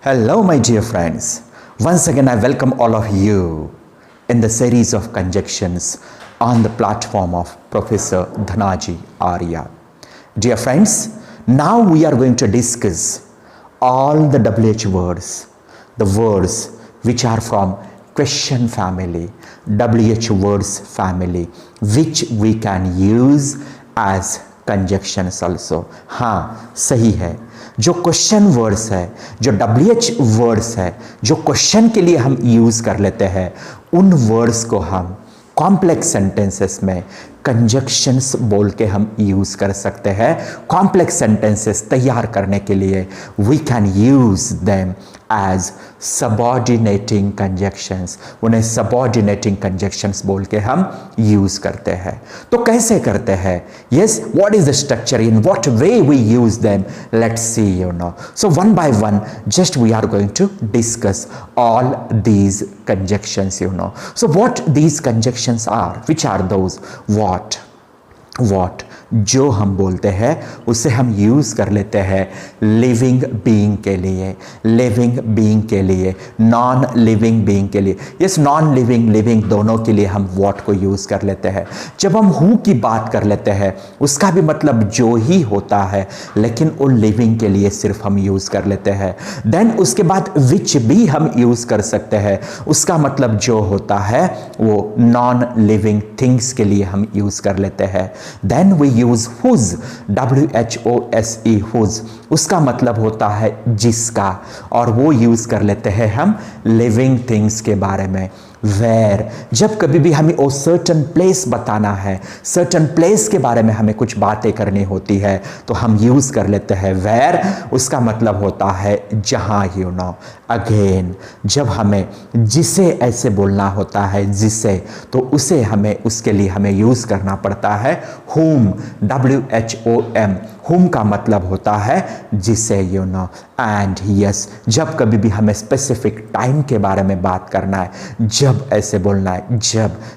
Hello, my dear friends. Once again, I welcome all of you in the series of conjunctions on the platform of Professor Dhanaji, Arya. Dear friends, now we are going to discuss all the WH words, the words which are from question family, WH words family, which we can use as conjunctions also. हाँ, सही है. जो question words है, जो WH words है, जो question के लिए हम यूज कर लेते हैं, उन वर्ड्स को हम कॉम्प्लेक्स सेंटेंसेस में कंजक्शंस बोल के हम यूज कर सकते हैं. कॉम्प्लेक्स सेंटेंसेस तैयार करने के लिए we can use them as subordinating conjunctions. उन्हें सबऑर्डिनेटिंग कंजक्शंस बोल के हम यूज करते हैं. तो कैसे करते हैं? Yes, what is the structure, in what way we use them? Let's see, you know. So one by one just we are going to discuss all these conjunctions, you know. So what these conjunctions are, which are those? What जो हम बोलते हैं उसे हम use कर लेते हैं living being के लिए, लिविंग बीइंग के लिए, नॉन लिविंग बीइंग के लिए. यस, नॉन लिविंग लिविंग दोनों के लिए हम व्हाट को यूज कर लेते हैं. जब हम हु की बात कर लेते हैं उसका भी मतलब जो ही होता है, लेकिन वो लिविंग के लिए सिर्फ हम यूज कर लेते हैं. देन उसके बाद विच भी हम यूज कर सकते हैं, उसका मतलब जो होता है वो नॉन लिविंग थिंग्स के लिए हम यूज कर लेते हैं. Then we use whose, WHOSE, whose, उसका मतलब होता है जिसका, और वो यूज कर लेते हैं हम लिविंग थिंग्स के बारे में. वेर, जब कभी भी हमें वो सर्टन प्लेस बताना है, सर्टन प्लेस के बारे में हमें कुछ बातें करनी होती है, तो हम यूज कर लेते हैं वेर, उसका मतलब होता है जहां, यू नो. अगेन, जब हमें जिसे ऐसे बोलना होता है, जिसे, तो उसे हमें, उसके लिए हमें यूज करना पड़ता है whom, WHOM. whom का मतलब होता है जिसे, यू नो. एंड यस, जब कभी भी हमें स्पेसिफिक टाइम के बारे में बात करना है, जब ऐसे बोलना है,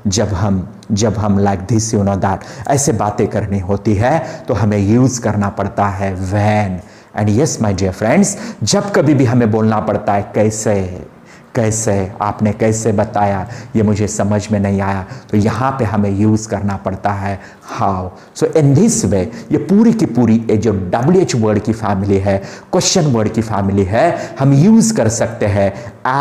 जब हम like this, you know, that, ऐसे बातें करनी होती है, तो हमें यूज करना पड़ता है when. And yes my dear friends, जब कभी भी हमें बोलना पड़ता है कैसे, आपने कैसे बताया, ये मुझे समझ में नहीं आया, तो यहाँ पे हमें यूज करना पड़ता है how. So in this way, ये पूरी की पूरी ये जो WH वर्ड की फैमिली है, क्वेश्चन वर्ड की फैमिली है, हम यूज कर सकते हैं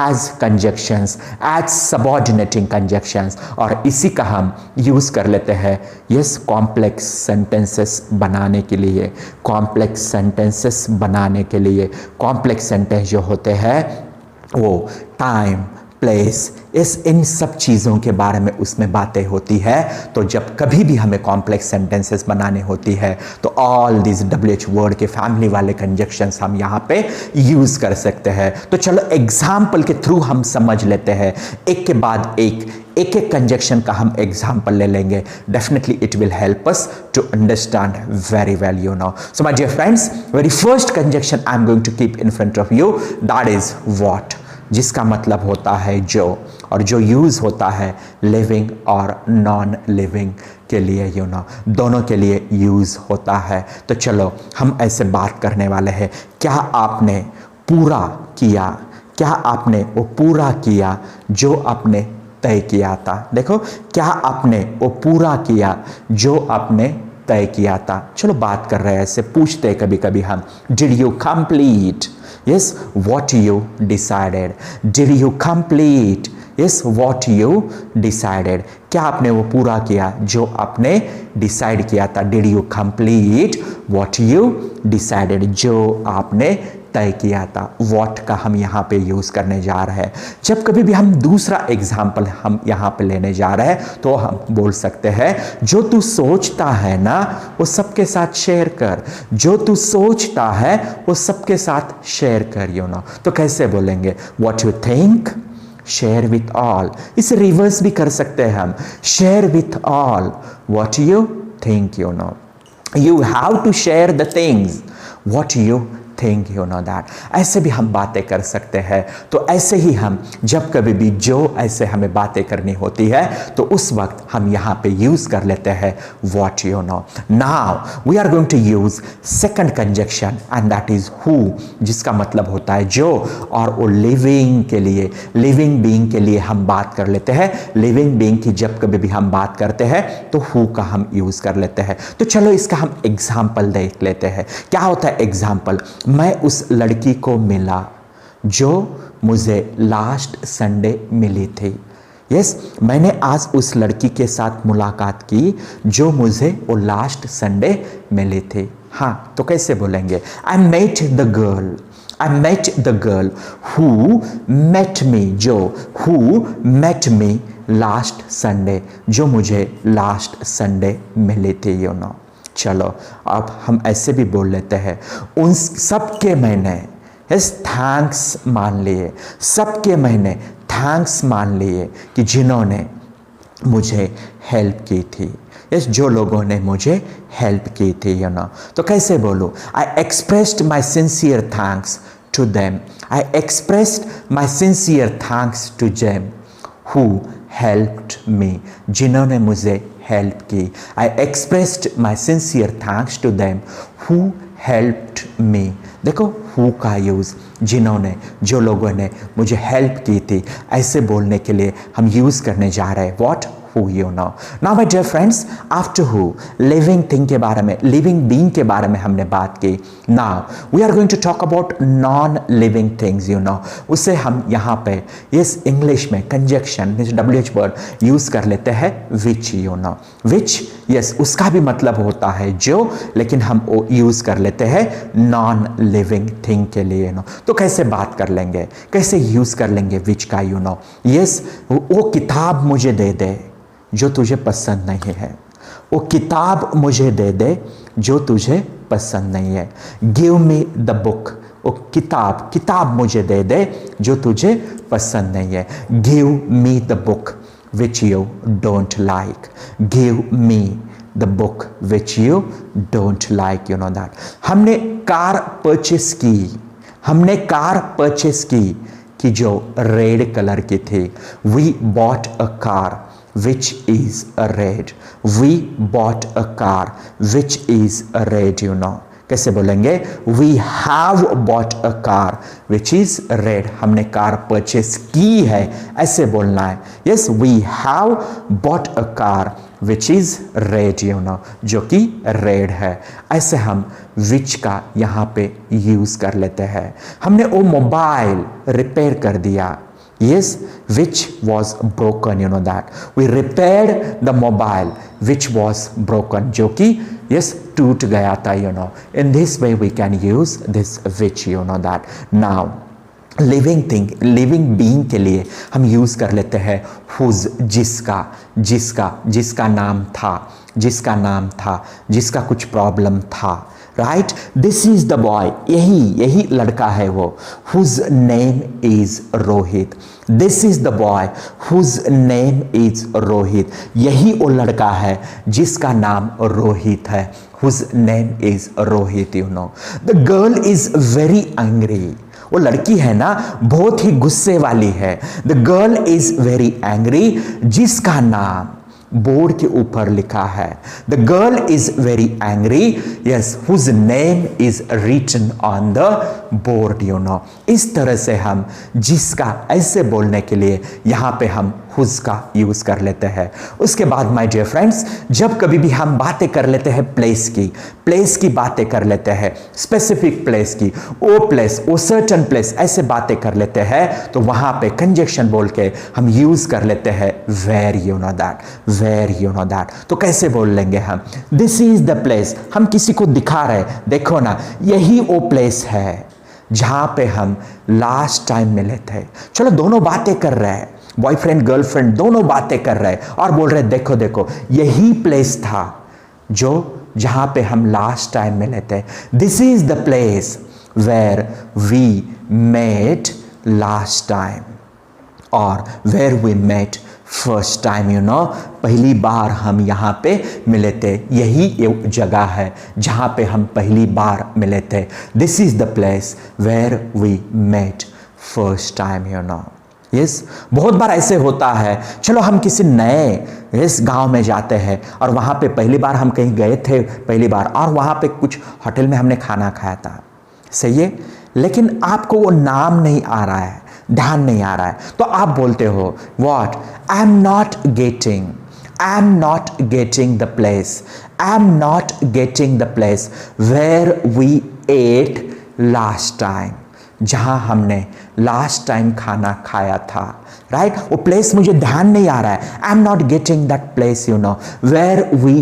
as conjunctions, as subordinating conjunctions, और इसी का हम यूज कर लेते हैं यस कॉम्प्लेक्स सेंटेंसेस बनाने के लिए. कॉम्प्लेक्स सेंटेंसेस बनाने के लिए, कॉम्प्लेक्स सेंटेंस जो होते हैं वो टाइम, प्लेस, इन सब चीज़ों के बारे में उसमें बातें होती है. तो जब कभी भी हमें कॉम्प्लेक्स सेंटेंसेस बनाने होती है, तो ऑल दिस WH वर्ड के फैमिली वाले कंजक्शंस हम यहाँ पे यूज़ कर सकते हैं. तो चलो एग्जाम्पल के थ्रू हम समझ लेते हैं, एक के बाद एक कंजक्शन का हम एग्जाम्पल ले लेंगे. Definitely it will help us to understand very well, you know. So my dear friends, very first conjunction I am going to keep in front of you, that is what, जिसका मतलब होता है जो, और जो use होता है living और नॉन लिविंग के लिए, यू नो, दोनों के लिए यूज होता है. तो चलो हम ऐसे बात करने वाले हैं. क्या आपने पूरा किया, क्या आपने वो पूरा किया जो आपने तय किया था? देखो, क्या आपने वो पूरा किया जो आपने तय किया था. चलो बात कर रहे हैं, ऐसे पूछते हैं कभी कभी हम, did you complete? Yes, what you decided. Did you complete? Yes, what you decided. क्या आपने वो पूरा किया जो आपने डिसाइड किया था? Did you complete what you decided? जो आपने तय किया था. what का हम यहाँ पे यूज करने जा रहे हैं. जब कभी भी हम दूसरा एग्जाम्पल हम यहाँ पे लेने जा रहे हैं, तो हम बोल सकते हैं जो तू सोचता है ना वो सबके साथ शेयर कर, जो तू सोचता है वो सबके साथ शेयर कर, यू नो. तो कैसे बोलेंगे? what you think, share with all. इसे रिवर्स भी कर सकते हैं हम, share with all what you think, you know. You have to share the things what you thing, you know that. ऐसे भी हम बातें कर सकते हैं। तो ऐसे ही हम जब कभी भी जो ऐसे हमें बातें करनी होती है तो उस वक्त हम यहाँ पे यूज़ कर लेते हैं what, you know। Now we are going to use second conjunction and that is who, जिसका मतलब होता है जो, और वो लिविंग के लिए, लिविंग बीइंग के लिए हम बात कर लेते हैं। लिविंग बीइंग की जब कभी भी हम बात करते हैं तो हु का हम यूज़ कर लेते हैं। तो चलो इसका हम एग्जाम्पल देख लेते हैं। क्या होता है एग्जाम्पल? मैं उस लड़की को मिला जो मुझे लास्ट संडे मिली थी। यस, मैंने आज उस लड़की के साथ मुलाकात की जो मुझे वो लास्ट संडे मिली थी। हाँ, तो कैसे बोलेंगे? I met the girl, I met the girl who met me, जो who met me last Sunday, जो मुझे लास्ट संडे मिली थी, यू नो। चलो अब हम ऐसे भी बोल लेते हैं, उन सबके मैंने यस थैंक्स मान लिए, सबके मैंने थैंक्स मान लिए कि जिन्होंने मुझे हेल्प की थी। यस, जो लोगों ने मुझे हेल्प की थी, यू नो। तो कैसे बोलूँ? I expressed my sincere thanks to them, I expressed my sincere thanks to them who helped me, जिन्होंने मुझे हेल्प की। I expressed my sincere thanks to them who helped me. देखो who का use, जिन्होंने, जो लोगों ने मुझे हेल्प की थी, ऐसे बोलने के लिए हम यूज़ करने जा रहे हैं what, who, you know. Now my dear friends, after who living thing के बारे में, लिविंग बीइंग के बारे में हमने बात की। Now we are going to talk about non living things, you know. उसे हम यहाँ पे इस इंग्लिश में कंजक्शन WH वर्ड यूज़ कर लेते हैं विच, यू नो। विच, यस, उसका भी मतलब होता है जो, लेकिन हम वो यूज़ कर लेते हैं नॉन लिविंग थिंग के लिए, नो। तो कैसे बात कर लेंगे, कैसे यूज़ कर लेंगे विच का, यू नो। यस, वो किताब मुझे दे दे जो तुझे पसंद नहीं है, वो किताब मुझे दे दे जो तुझे पसंद नहीं है। गिव मी द बुक, वो किताब, किताब मुझे दे दे जो तुझे पसंद नहीं है। Give me the book which you don't like, give me the book which you don't like, you know that। हमने कार परचेस की, हमने कार परचेस की जो रेड कलर की थी। We bought a car which is a red, we bought a car which is a red, you know। कैसे बोलेंगे? We have bought a car which is red, हमने car purchase की है, ऐसे बोलना है। Yes, we have bought a car which is red, you know, जो कि रेड है। ऐसे हम which का यहाँ पे यूज़ कर लेते हैं। हमने वो मोबाइल रिपेयर कर दिया। Yes, which was broken, you know that। We repaired the mobile which was broken, जो कि yes टूट गया था, you know। In this way we can use this which, you know that। Now living thing, living being के लिए हम use कर लेते हैं हुज, जिसका, जिसका, जिसका नाम था, जिसका नाम था, जिसका कुछ प्रॉब्लम था, right. This is the boy, यही लड़का है वो। Whose name is Rohit, this is the boy whose name is Rohit, यही वो लड़का है जिसका नाम रोहित है। Whose name is Rohit, you know. The girl is very angry, वो लड़की है ना बहुत ही गुस्से वाली है। The girl is very angry, जिसका नाम बोर्ड के ऊपर लिखा है। The girl is very angry, yes, whose name is written on the board, you know. इस तरह से हम जिसका ऐसे बोलने के लिए यहाँ पे हम हुज का यूज़ कर लेते हैं। उसके बाद माय डियर फ्रेंड्स, जब कभी भी हम बातें कर लेते हैं प्लेस की, प्लेस की बातें कर लेते हैं, स्पेसिफिक प्लेस की, वो प्लेस, वो सर्टन प्लेस, ऐसे बातें कर लेते हैं तो वहाँ पे कंजक्शन बोल के हम यूज़ कर लेते हैं where, you know that, where, you know that. तो कैसे बोल लेंगे हम? दिस इज द प्लेस, हम किसी को दिखा रहे, देखो ना यही वो प्लेस है जहाँ पे हम लास्ट टाइम मिले थे। चलो दोनों बातें कर रहे हैं, बॉयफ्रेंड गर्लफ्रेंड दोनों बातें कर रहे हैं और बोल रहे हैं देखो देखो यही प्लेस था जो जहाँ पे हम लास्ट टाइम मिले थे। This is the place where we met last time. और where we met first time, you know, पहली बार हम यहाँ पे मिले थे, यही एक जगह है जहाँ पे हम पहली बार मिले थे. This is the place where we met first time, you know. Yes, बहुत बार ऐसे होता है, चलो हम किसी नए इस गांव में जाते हैं और वहाँ पे पहली बार हम कहीं गए थे पहली बार, और वहाँ पे कुछ होटल में हमने खाना खाया था, सही है, लेकिन आपको वो नाम नहीं आ रहा है, ध्यान नहीं आ रहा है, तो आप बोलते हो what, I am not getting the place, I am not getting the place where we ate last time, जहां हमने लास्ट टाइम खाना खाया था, राइट. वो प्लेस मुझे ध्यान नहीं आ रहा है, I am not getting that place, you know, where we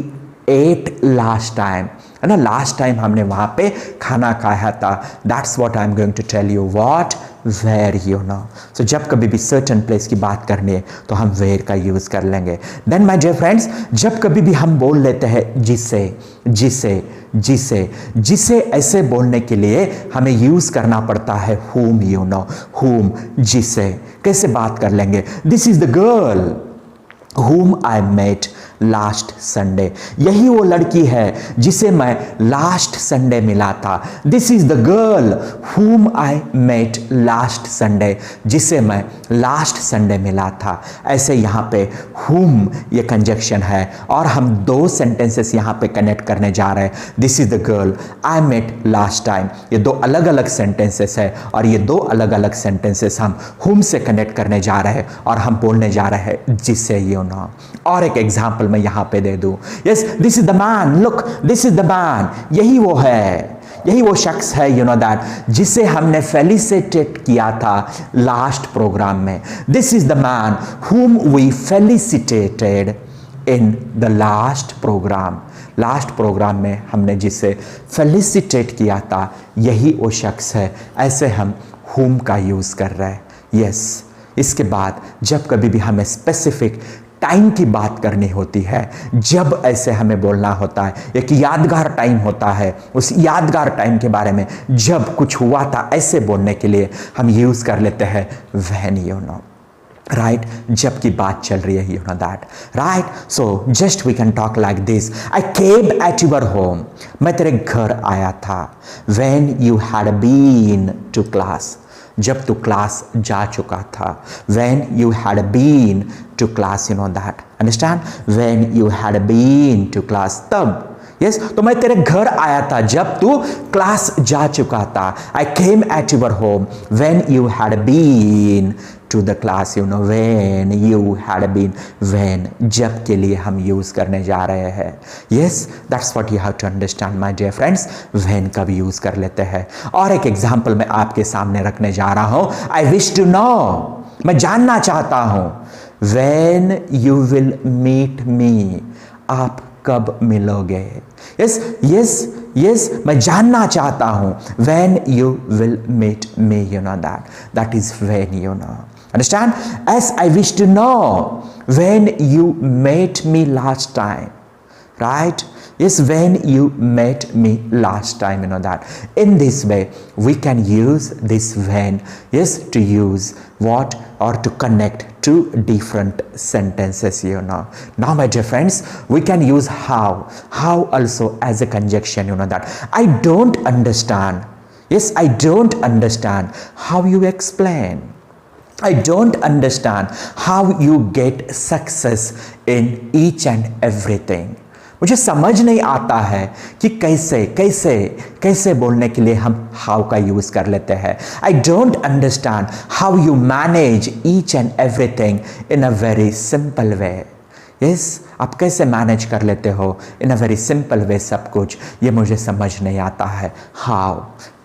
ate last time, है ना, लास्ट टाइम हमने वहां पे खाना खाया था. That's what I am going to tell you, what, where, you know. So जब कभी भी सर्टेन प्लेस की बात करनी है तो हम वेयर का यूज कर लेंगे. देन माय डियर फ्रेंड्स, जब कभी भी हम बोल लेते हैं जिसे, जिसे, जिसे, जिसे ऐसे बोलने के लिए हमें यूज करना पड़ता है whom, यू नो, whom, जिसे. कैसे बात कर लेंगे, this is the girl whom I met last Sunday, यही वो लड़की है जिसे मैं लास्ट संडे मिला था. This is the girl whom I met last Sunday, जिसे मैं लास्ट संडे मिला था. ऐसे यहाँ पे whom ये कंजक्शन है और हम दो सेंटेंसेस यहाँ पे कनेक्ट करने जा रहे हैं. This is the girl I met last time, ये दो अलग अलग सेंटेंसेस है और ये दो अलग अलग सेंटेंसेस हम whom से कनेक्ट करने जा रहे हैं और हम बोलने जा रहे हैं जिसे, यू नो. और एक एग्जाम्पल मैं यहां पे दे दूं. Yes, this is the man, look, this is the man, यही वो है, यही वो शख्स है, यू नो दैट, जिसे हमने फेलिसिटेट किया था लास्ट प्रोग्राम में. This is the man whom we felicitated in the last program. Last program में हमने जिसे फेलिसिटेट किया था, यही वो शख्स है. ऐसे हम whom का यूज कर रहे हैं. यस, इसके बाद जब कभी भी हमें स्पेसिफिक टाइम की बात करनी होती है, जब ऐसे हमें बोलना होता है, एक यादगार टाइम होता है, उस यादगार टाइम के बारे में जब कुछ हुआ था ऐसे बोलने के लिए हम यूज कर लेते हैं when, you know, राइट, जब की बात चल रही है, you know that, right. So just we can talk like this, I came at your home, मैं तेरे घर आया था. when you had been to class, जब तू क्लास जा चुका था. when you had been to class, you know that, understand, when you had been to class, तब, यस, तो मैं तेरे घर आया था जब तू क्लास जा चुका था. I came at your home when you had been to the class, you know, when you had been, when, जब के लिए हम यूज करने जा रहे हैं. Yes, that's what you have to understand my dear friends, when का भी यूज कर लेते हैं. और एक एग्जांपल मैं आपके सामने रखने जा रहा हूं. आई विश टू नो, मैं जानना चाहता हूं. when you will meet me, आप कब मिलोगे. यस, यस, यस, मैं जानना चाहता हूं. when you will meet me, you know that is when, you know, understand. As I wish to know when you met me last time, right. Yes, when you met me last time, you know that. In this way we can use this when, yes, to use what, or to connect two different sentences, you know. Now my dear friends, we can use how also as a conjunction, you know that. I don't understand, yes, I don't understand how you explain. I don't understand how you get success in each and everything. मुझे समझ नहीं आता है कि कैसे कैसे कैसे बोलने के लिए हम हाउ का यूज कर लेते हैं. I don't understand how you manage each and everything in a very simple way. Yes, आप कैसे मैनेज कर लेते हो इन अ वेरी सिंपल वे सब कुछ, ये मुझे समझ नहीं आता है. हाउ,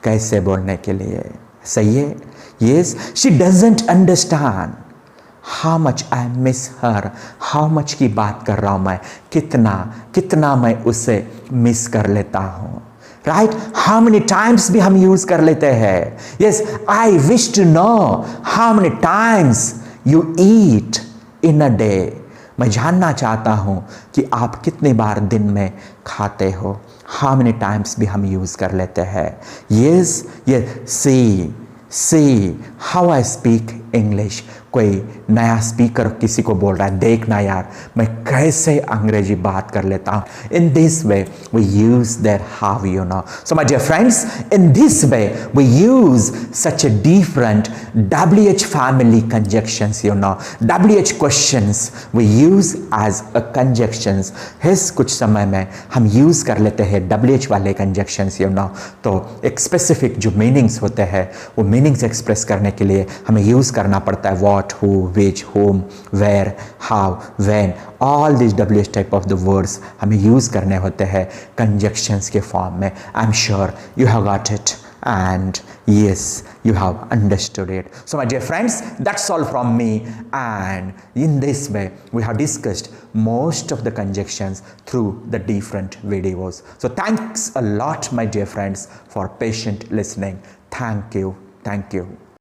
कैसे बोलने के लिए, सही है. Yes, she doesn't understand how much I miss her, how much की बात कर रहा हूं मैं, कितना कितना मैं उसे मिस कर लेता हूं. राइट, हाउ मेनी टाइम्स भी हम यूज कर लेते हैं. Yes, I wish to know how many times you eat in a day, मैं जानना चाहता हूं कि आप कितनी बार दिन में खाते हो. हाउ मेनी टाइम्स भी हम यूज कर लेते हैं. यस, ये सी how I speak English, कोई नया स्पीकर किसी को बोल रहा है, देखना यार मैं कैसे अंग्रेजी बात कर लेता हूँ. In this way we use that how, you know. So my dear friends, in this way we use such a different WH family conjunctions, you know. WH questions we use as a conjunctions. हिस कुछ समय में हम use कर लेते हैं WH वाले conjunctions, you know. तो एक स्पेसिफिक जो मीनिंग्स होते हैं वो मीनिंग्स एक्सप्रेस करने के लिए हमें यूज़ करना पड़ता है what, who, which, whom, where, how, when. All these WH type of the words हमें यूज़ करने होते हैं conjunctions के फॉर्म में. I'm sure you have got it and yes, you have understood it. So my dear friends, that's all from me, and in this way we have discussed most of the conjunctions through the different videos. So thanks a lot my dear friends for patient listening. Thank you.